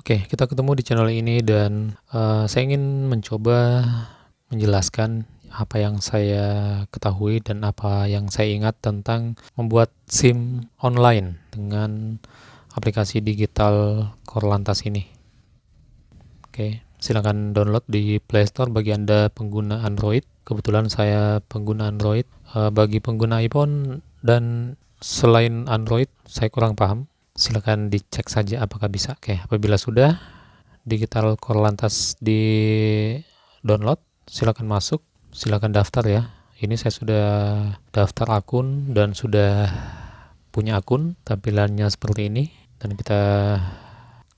Oke, kita ketemu di channel ini dan saya ingin mencoba menjelaskan apa yang saya ketahui dan apa yang saya ingat tentang membuat SIM online dengan aplikasi digital Korlantas ini. Oke, silakan download di Play Store bagi Anda pengguna Android. Kebetulan saya pengguna Android. Bagi pengguna iPhone dan selain Android, saya kurang paham. Silakan dicek saja apakah bisa. Oke, apabila sudah, digital Korlantas di download, silakan masuk, silakan daftar ya. Ini saya sudah daftar akun dan sudah punya akun, tampilannya seperti ini, dan kita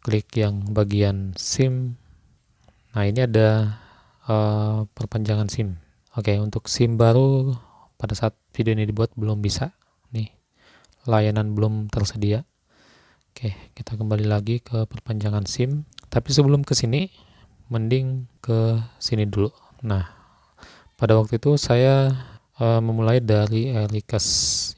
klik yang bagian SIM. Nah, ini ada perpanjangan SIM. Oke, untuk SIM baru pada saat video ini dibuat belum bisa. Nih, layanan belum tersedia. Oke, kita kembali lagi ke perpanjangan SIM. Tapi sebelum ke sini, mending ke sini dulu. Nah, pada waktu itu saya memulai dari ELIKES.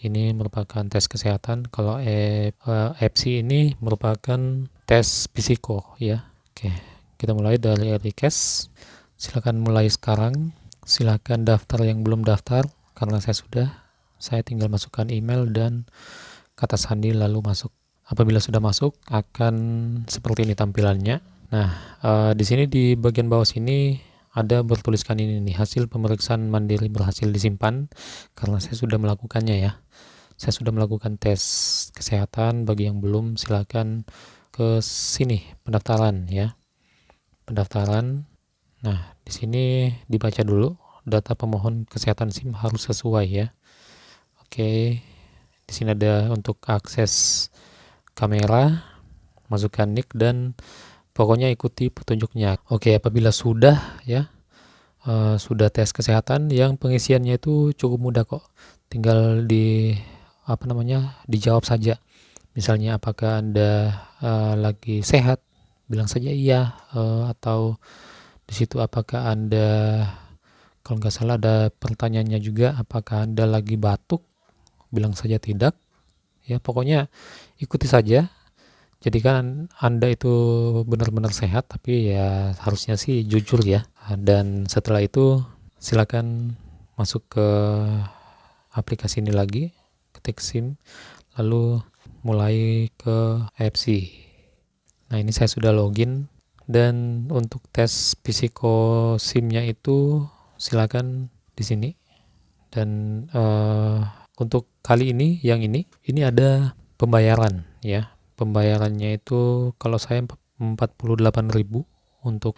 Ini merupakan tes kesehatan. Kalau EPSI ini merupakan tes psiko ya. Oke, kita mulai dari ELIKES. Silakan mulai sekarang. Silakan daftar yang belum daftar. Karena saya sudah, saya tinggal masukkan email dan kata sandi lalu masuk. Apabila sudah masuk, akan seperti ini tampilannya. Nah, di sini di bagian bawah sini ada bertuliskan ini nih, hasil pemeriksaan mandiri berhasil disimpan. Karena saya sudah melakukannya ya. Saya sudah melakukan tes kesehatan. Bagi yang belum, silakan ke sini pendaftaran ya. Pendaftaran. Nah, di sini dibaca dulu. Data pemohon kesehatan SIM harus sesuai ya. Oke. Di sini ada untuk akses kamera, masukkan nick dan pokoknya ikuti petunjuknya. Oke, apabila sudah ya, sudah tes kesehatan, yang pengisiannya itu cukup mudah kok. Tinggal dijawab saja. Misalnya apakah Anda lagi sehat, bilang saja iya, atau di situ apakah Anda, kalau nggak salah ada pertanyaannya juga, apakah Anda lagi batuk, bilang saja tidak. Ya, pokoknya ikuti saja. Jadikan Anda itu benar-benar sehat, tapi ya harusnya sih jujur ya. Dan setelah itu silakan masuk ke aplikasi ini lagi, ketik SIM, lalu mulai ke EPSI. Nah, ini saya sudah login dan untuk tes psiko SIM-nya itu silakan di sini. Dan untuk kali ini yang ini ada pembayaran ya. Pembayarannya itu kalau saya 48.000 untuk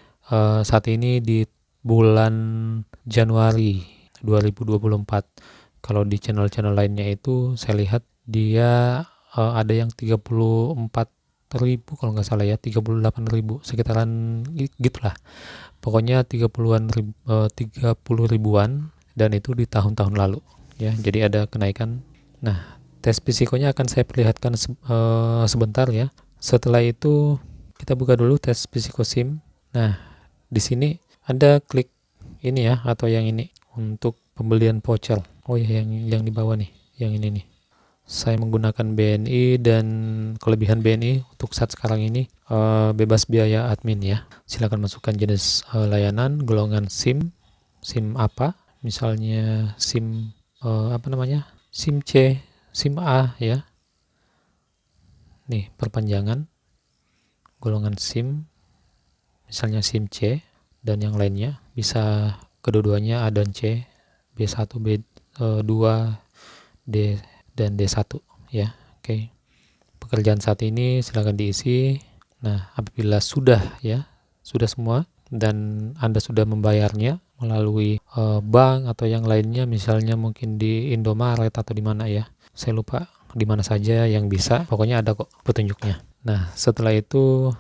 saat ini di bulan Januari 2024. Kalau di channel-channel lainnya itu saya lihat dia ada yang 34.000 kalau nggak salah ya, 38.000 sekitaran gitulah. Pokoknya 30 ribuan dan itu di tahun-tahun lalu ya. Jadi ada kenaikan. Nah, tes psikonya akan saya perlihatkan sebentar ya. Setelah itu kita buka dulu tes psiko SIM. Nah, di sini Anda klik ini ya, atau yang ini untuk pembelian voucher. Oh ya, yang di bawah nih, yang ini nih. Saya menggunakan BNI dan kelebihan BNI untuk saat sekarang ini bebas biaya admin ya. Silakan masukkan jenis layanan, golongan SIM, SIM apa? Misalnya SIM SIM C, SIM A ya. Nih, perpanjangan golongan SIM, misalnya SIM C dan yang lainnya. Bisa kedua-duanya A dan C, B1, B2, D dan D1 ya. Oke. Pekerjaan saat ini silakan diisi. Nah, apabila sudah ya, sudah semua dan Anda sudah membayarnya melalui bank atau yang lainnya, misalnya mungkin di Indomaret atau di mana ya. Saya lupa di mana saja yang bisa. Pokoknya ada kok petunjuknya. Nah, setelah itu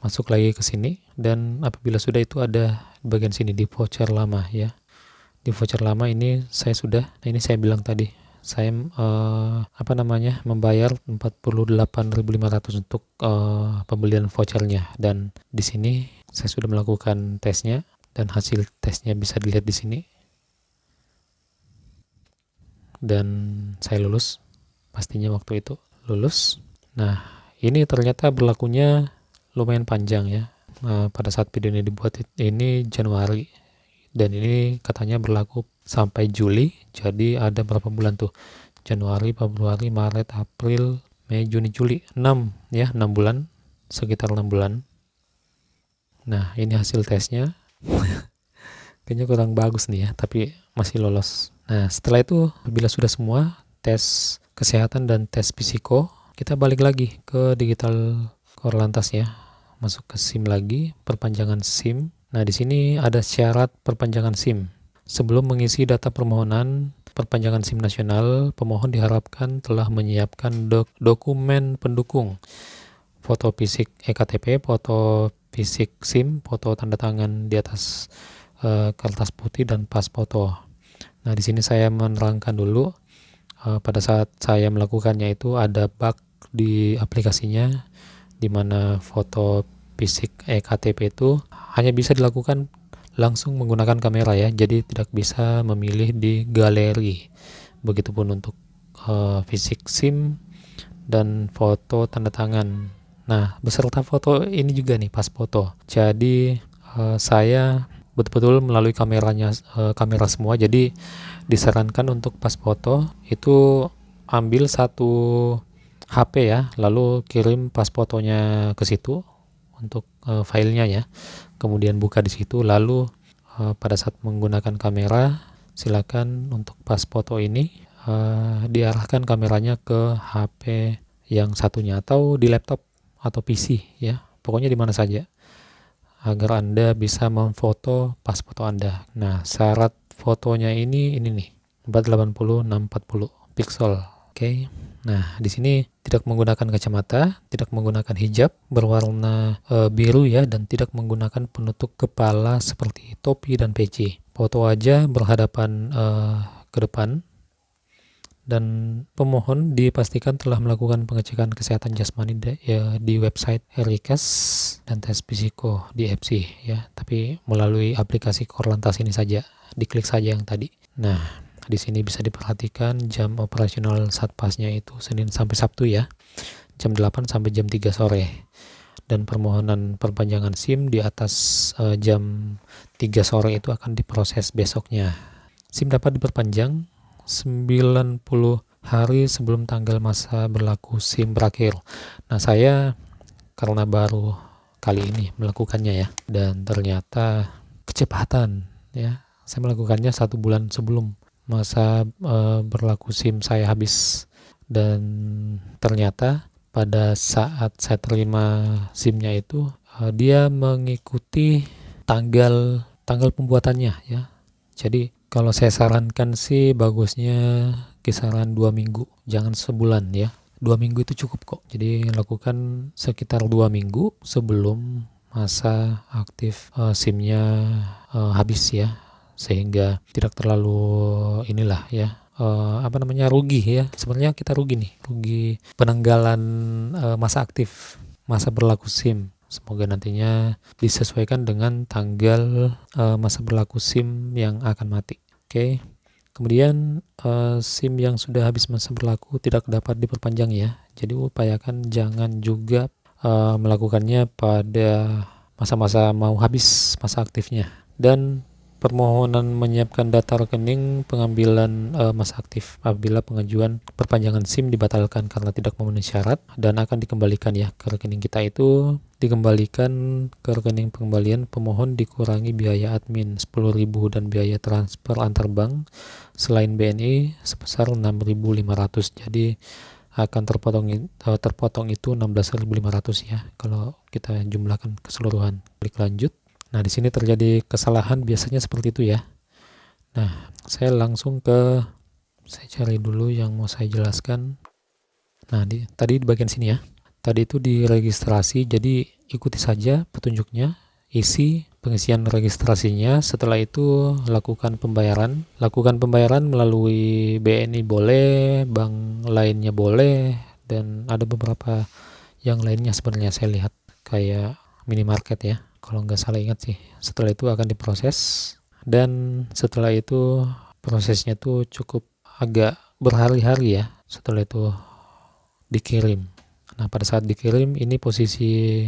masuk lagi ke sini dan apabila sudah itu ada bagian sini di voucher lama ya. Di voucher lama ini saya sudah, nah ini saya bilang tadi, saya membayar 48.500 untuk pembelian vouchernya, dan di sini saya sudah melakukan tesnya dan hasil tesnya bisa dilihat di sini. Dan saya lulus, pastinya waktu itu lulus. Nah, ini ternyata berlakunya lumayan panjang ya. Pada saat video ini dibuat ini Januari, dan ini katanya berlaku sampai Juli, jadi ada berapa bulan tuh? Januari, Februari, Maret, April, Mei, Juni, Juli, 6 ya, 6 bulan, sekitar 6 bulan. Nah, ini hasil tesnya. Kayaknya kurang bagus nih ya, tapi masih lolos. Nah, setelah itu bila sudah semua tes kesehatan dan tes psiko, kita balik lagi ke digital Korlantas ya. Masuk ke SIM lagi, perpanjangan SIM. Nah, di sini ada syarat perpanjangan SIM. Sebelum mengisi data permohonan perpanjangan SIM nasional, pemohon diharapkan telah menyiapkan dokumen pendukung, foto fisik ektp, foto fisik SIM, foto tanda tangan di atas kertas putih, dan pas foto. Nah, di sini saya menerangkan dulu pada saat saya melakukannya itu ada bug di aplikasinya, di mana foto fisik ektp itu hanya bisa dilakukan langsung menggunakan kamera ya, jadi tidak bisa memilih di galeri. Begitupun untuk fisik SIM dan foto tanda tangan. Nah, beserta foto ini juga nih, pas foto. Jadi saya betul-betul melalui kamera semua. Jadi disarankan untuk pas foto itu ambil satu HP ya, lalu kirim pas fotonya ke situ untuk filenya ya. Kemudian buka di situ, lalu pada saat menggunakan kamera silakan untuk pas foto ini diarahkan kameranya ke HP yang satunya atau di laptop atau PC ya, pokoknya di mana saja agar Anda bisa memfoto pas foto Anda. Nah, syarat fotonya ini nih 480 640 pixel. Oke. Nah, di sini tidak menggunakan kacamata, tidak menggunakan hijab berwarna biru ya, dan tidak menggunakan penutup kepala seperti topi dan peci. Foto aja berhadapan ke depan, dan pemohon dipastikan telah melakukan pengecekan kesehatan jasmani di website Herikes dan tes psiko di FC ya, tapi melalui aplikasi Korlantas ini saja, diklik saja yang tadi. Nah, di sini bisa diperhatikan jam operasional Satpasnya itu Senin sampai Sabtu ya, jam 8 sampai jam 3 sore. Dan permohonan perpanjangan SIM di atas jam 3 sore itu akan diproses besoknya. SIM dapat diperpanjang 90 hari sebelum tanggal masa berlaku SIM berakhir. Nah, saya karena baru kali ini melakukannya ya, dan ternyata kecepatan ya. Saya melakukannya 1 bulan sebelum masa berlaku SIM saya habis, dan ternyata pada saat saya terima SIM-nya itu dia mengikuti tanggal pembuatannya ya. Jadi kalau saya sarankan sih bagusnya kisaran 2 minggu, jangan sebulan ya. 2 minggu itu cukup kok. Jadi lakukan sekitar 2 minggu sebelum masa aktif SIM-nya habis ya, sehingga tidak terlalu rugi ya. Sebenarnya kita rugi nih, rugi penanggalan masa aktif, masa berlaku SIM. Semoga nantinya disesuaikan dengan tanggal masa berlaku SIM yang akan mati. Oke. Kemudian SIM yang sudah habis masa berlaku tidak dapat diperpanjang ya. Jadi upayakan jangan juga melakukannya pada masa-masa mau habis masa aktifnya. Dan permohonan menyiapkan data rekening pengambilan masa aktif apabila pengajuan perpanjangan SIM dibatalkan karena tidak memenuhi syarat, dan akan dikembalikan ya ke rekening kita, itu dikembalikan ke rekening pengembalian. Pemohon dikurangi biaya admin 10.000 dan biaya transfer antar bank selain BNI sebesar 6.500. Jadi akan terpotong itu 16.500 ya kalau kita jumlahkan keseluruhan. Klik lanjut. Nah, di sini terjadi kesalahan biasanya seperti itu ya. Nah, saya cari dulu yang mau saya jelaskan. Nah, tadi di bagian sini ya. Tadi itu di registrasi, jadi ikuti saja petunjuknya, isi pengisian registrasinya. Setelah itu lakukan pembayaran. Lakukan pembayaran melalui BNI boleh, bank lainnya boleh, dan ada beberapa yang lainnya sebenarnya saya lihat kayak minimarket ya, kalau nggak salah ingat sih. Setelah itu akan diproses, dan setelah itu prosesnya tuh cukup agak berhari-hari ya. Setelah itu dikirim. Nah, pada saat dikirim ini posisi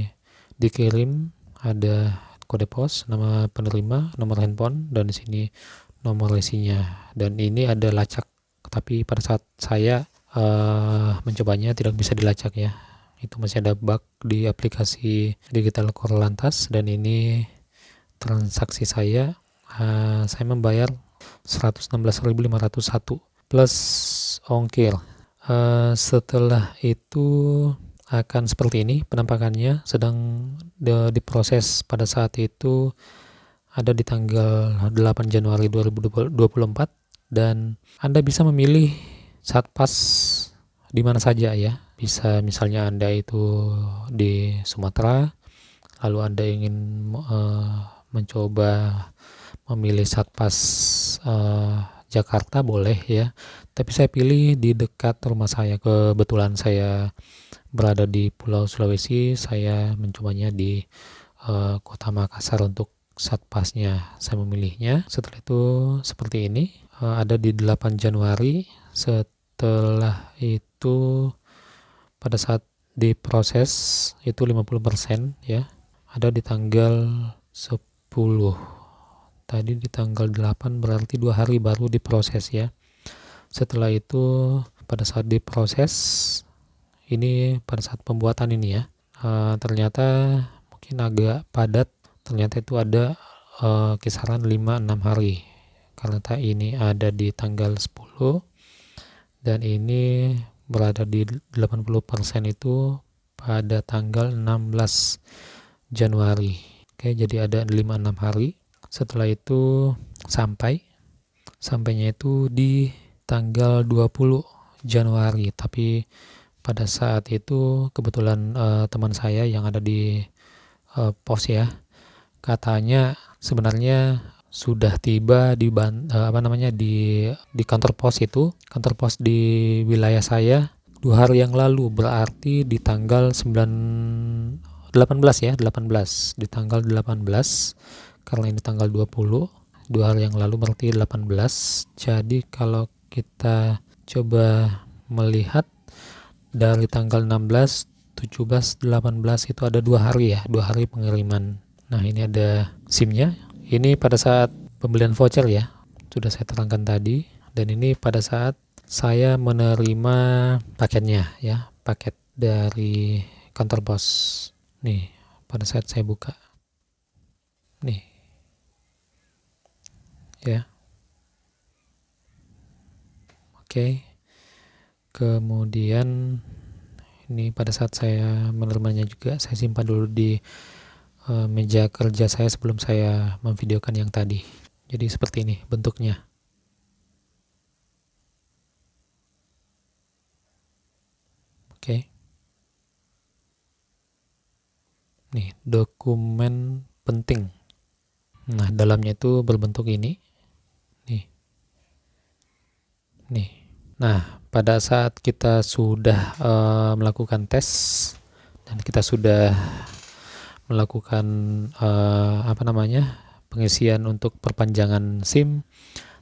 dikirim ada kode pos, nama penerima, nomor handphone, dan di sini nomor lesinya. Dan ini ada lacak, tapi pada saat saya mencobanya tidak bisa dilacak ya. Itu masih ada bug di aplikasi Digital Korlantas. Dan ini transaksi saya membayar 116.501 plus ongkir. Setelah itu akan seperti ini penampakannya, sedang diproses pada saat itu ada di tanggal 8 Januari 2024, dan Anda bisa memilih Satpas di mana saja ya. Bisa misalnya Anda itu di Sumatera, lalu Anda ingin mencoba memilih Satpas Jakarta, boleh ya. Tapi saya pilih di dekat rumah saya. Kebetulan saya berada di Pulau Sulawesi, saya mencobanya di Kota Makassar untuk Satpasnya. Saya memilihnya. Setelah itu seperti ini, ada di 8 Januari. Setelah itu pada saat diproses itu 50% ya. Ada di tanggal 10. Tadi di tanggal 8, berarti 2 hari baru diproses ya. Setelah itu pada saat diproses, ini pada saat pembuatan ini ya, ternyata mungkin agak padat. Ternyata itu ada kisaran 5-6 hari, karena ini ada di tanggal 10 dan ini berada di 80% itu pada tanggal 16 Januari. Oke, jadi ada 5-6 hari. Setelah itu sampainya itu di tanggal 20 Januari, tapi pada saat itu kebetulan teman saya yang ada di pos ya, katanya sebenarnya sudah tiba di di kantor pos itu, kantor pos di wilayah saya 2 hari yang lalu, berarti di tanggal 18 ya, 18 di tanggal 18, karena ini tanggal 20, 2 hari yang lalu berarti 18. Jadi kalau kita coba melihat dari tanggal 16, 17, 18 itu ada 2 hari ya, 2 hari pengiriman. Nah, ini ada SIM-nya. Ini pada saat pembelian voucher ya, sudah saya terangkan tadi. Dan ini pada saat saya menerima paketnya ya, paket dari kantor pos. Nih, pada saat saya buka. Nih. Ya. Oke. Kemudian ini pada saat saya menerimanya juga, saya simpan dulu di meja kerja saya sebelum saya memvideokan yang tadi. Jadi seperti ini bentuknya. Oke. Nih, dokumen penting. Nah, dalamnya itu berbentuk ini. Nih. Nah, pada saat kita sudah melakukan tes dan kita sudah melakukan pengisian untuk perpanjangan SIM,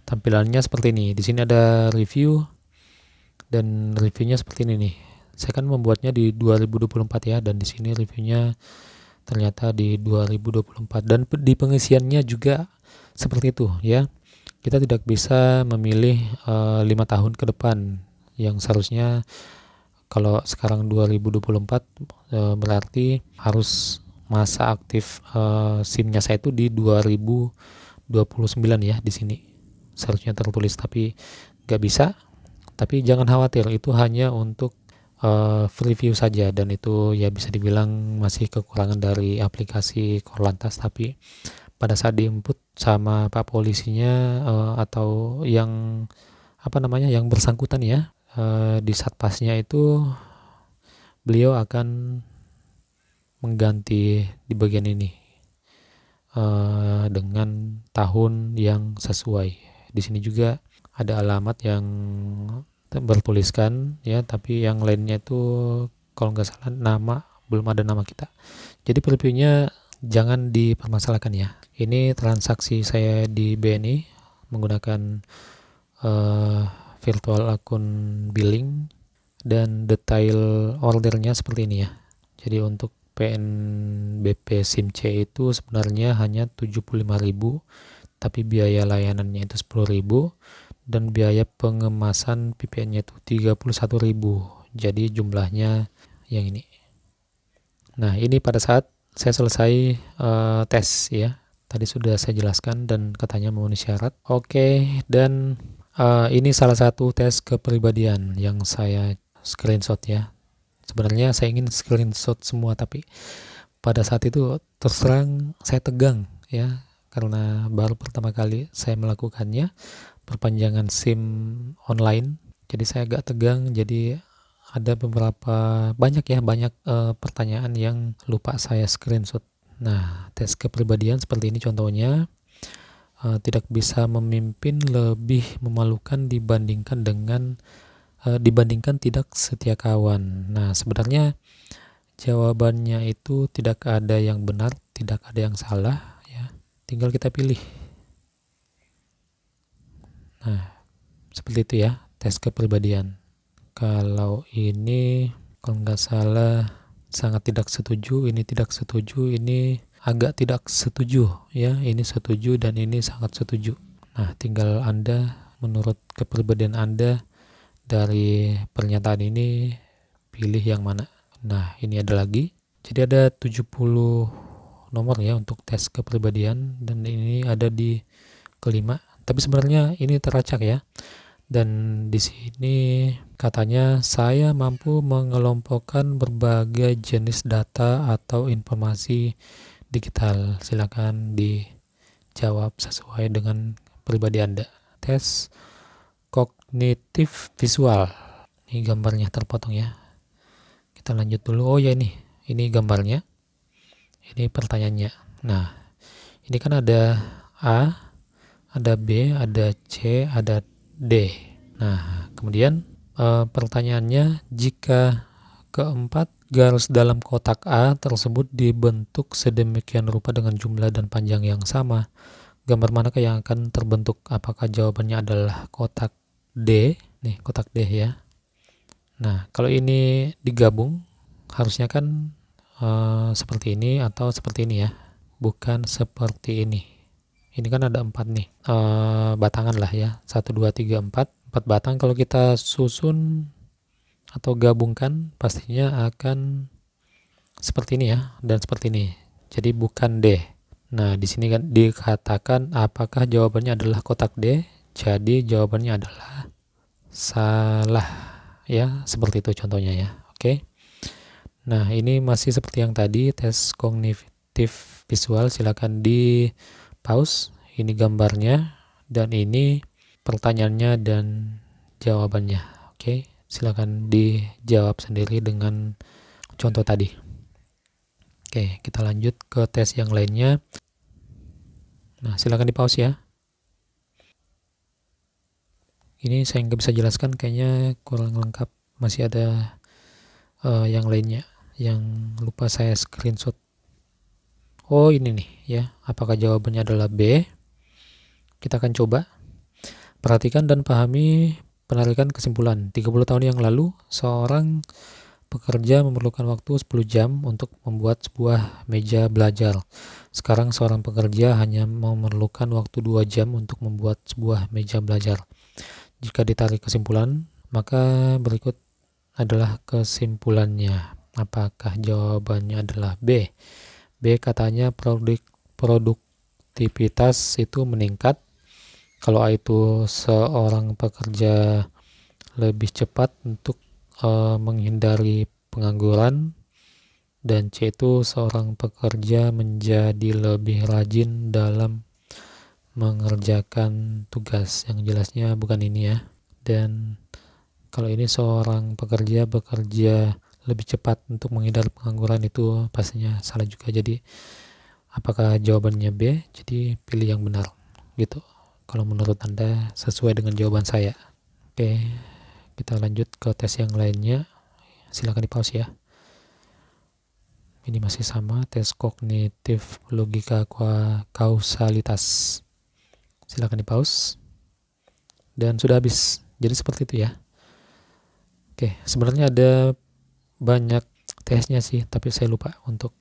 tampilannya seperti ini. Di sini ada review, dan reviewnya seperti ini nih. Saya kan membuatnya di 2024 ya, dan di sini reviewnya ternyata di 2024, dan di pengisiannya juga seperti itu ya. Kita tidak bisa memilih 5 tahun ke depan, yang seharusnya kalau sekarang 2024 berarti harus masa aktif SIM-nya saya itu di 2029 ya, di sini seharusnya tertulis, tapi nggak bisa. Tapi jangan khawatir, itu hanya untuk preview saja, dan itu ya bisa dibilang masih kekurangan dari aplikasi Korlantas. Tapi pada saat diinput sama Pak polisinya atau yang yang bersangkutan ya, di Satpasnya itu beliau akan mengganti di bagian ini dengan tahun yang sesuai. Di sini juga ada alamat yang bertuliskan ya, tapi yang lainnya itu kalau nggak salah belum ada nama kita. Jadi previewnya jangan dipermasalahkan ya. Ini transaksi saya di BNI menggunakan virtual akun billing, dan detail ordernya seperti ini ya. Jadi untuk PNBP SIM C itu sebenarnya hanya 75.000, tapi biaya layanannya itu 10.000 dan biaya pengemasan VPN-nya itu 31.000. Jadi jumlahnya yang ini. Nah, ini pada saat saya selesai tes ya. Tadi sudah saya jelaskan dan katanya memenuhi syarat. Oke, dan ini salah satu tes kepribadian yang saya screenshot ya. Sebenarnya saya ingin screenshot semua, tapi pada saat itu terus terang saya tegang ya, karena baru pertama kali saya melakukannya, perpanjangan SIM online. Jadi saya agak tegang, jadi ada banyak pertanyaan yang lupa saya screenshot. Nah, tes kepribadian seperti ini contohnya. Tidak bisa memimpin lebih memalukan dibandingkan tidak setia kawan. Nah, sebenarnya jawabannya itu tidak ada yang benar, tidak ada yang salah ya. Tinggal kita pilih. Nah, seperti itu ya tes kepribadian. Kalau ini kalau nggak salah sangat tidak setuju, ini tidak setuju, ini agak tidak setuju ya, ini setuju dan ini sangat setuju. Nah, tinggal Anda menurut kepribadian Anda dari pernyataan ini pilih yang mana. Nah, ini ada lagi. Jadi ada 70 nomor ya untuk tes kepribadian dan ini ada di kelima. Tapi sebenarnya ini teracak ya. Dan di sini katanya saya mampu mengelompokkan berbagai jenis data atau informasi digital. Silakan dijawab sesuai dengan pribadi Anda. Tes kognitif visual. Ini gambarnya terpotong ya. Kita lanjut dulu. Oh ya, ini gambarnya. Ini pertanyaannya. Nah, ini kan ada A, ada B, ada C, ada D. Nah, kemudian pertanyaannya, jika keempat garis dalam kotak A tersebut dibentuk sedemikian rupa dengan jumlah dan panjang yang sama, gambar manakah yang akan terbentuk? Apakah jawabannya adalah kotak D? Nih, kotak D ya. Nah, kalau ini digabung, harusnya kan seperti ini atau seperti ini ya. Bukan seperti ini. Ini kan ada 4 nih batangan lah ya, 1, 2, 3, 4 batang. Kalau kita susun atau gabungkan pastinya akan seperti ini ya dan seperti ini, jadi bukan D. Nah, di sini kan dikatakan apakah jawabannya adalah kotak D, jadi jawabannya adalah salah ya, seperti itu contohnya ya. Oke. Nah, ini masih seperti yang tadi, tes kognitif visual. Silakan di pause, ini gambarnya dan ini pertanyaannya dan jawabannya. Oke, silakan dijawab sendiri dengan contoh tadi. Oke, kita lanjut ke tes yang lainnya. Nah, silakan di pause ya. Ini saya nggak bisa jelaskan, kayaknya kurang lengkap, masih ada yang lainnya yang lupa saya screenshot. Oh, ini nih ya, apakah jawabannya adalah B? Kita akan coba. Perhatikan dan pahami penarikan kesimpulan. 30 tahun yang lalu, seorang pekerja memerlukan waktu 10 jam untuk membuat sebuah meja belajar. Sekarang seorang pekerja hanya memerlukan waktu 2 jam untuk membuat sebuah meja belajar. Jika ditarik kesimpulan, maka berikut adalah kesimpulannya. Apakah jawabannya adalah B? B katanya produktivitas itu meningkat. Kalau A itu seorang pekerja lebih cepat untuk menghindari pengangguran, dan C itu seorang pekerja menjadi lebih rajin dalam mengerjakan tugas. Yang jelasnya bukan ini ya. Dan kalau ini seorang pekerja bekerja lebih cepat untuk menghindari pengangguran, itu pastinya salah juga. Jadi apakah jawabannya B? Jadi pilih yang benar gitu kalau menurut Anda sesuai dengan jawaban saya. Oke, kita lanjut ke tes yang lainnya. Silakan di pause ya. Ini masih sama, tes kognitif logika kausalitas. Silakan di pause. Dan sudah habis. Jadi seperti itu ya. Oke, sebenarnya ada banyak tesnya sih, tapi saya lupa untuk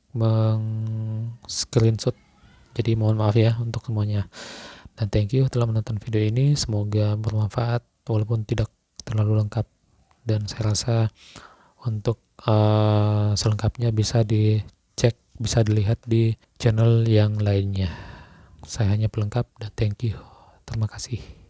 screenshot. Jadi mohon maaf ya untuk semuanya. Dan thank you telah menonton video ini. Semoga bermanfaat walaupun tidak terlalu lengkap. Dan saya rasa untuk selengkapnya bisa dicek, bisa dilihat di channel yang lainnya. Saya hanya pelengkap dan thank you. Terima kasih.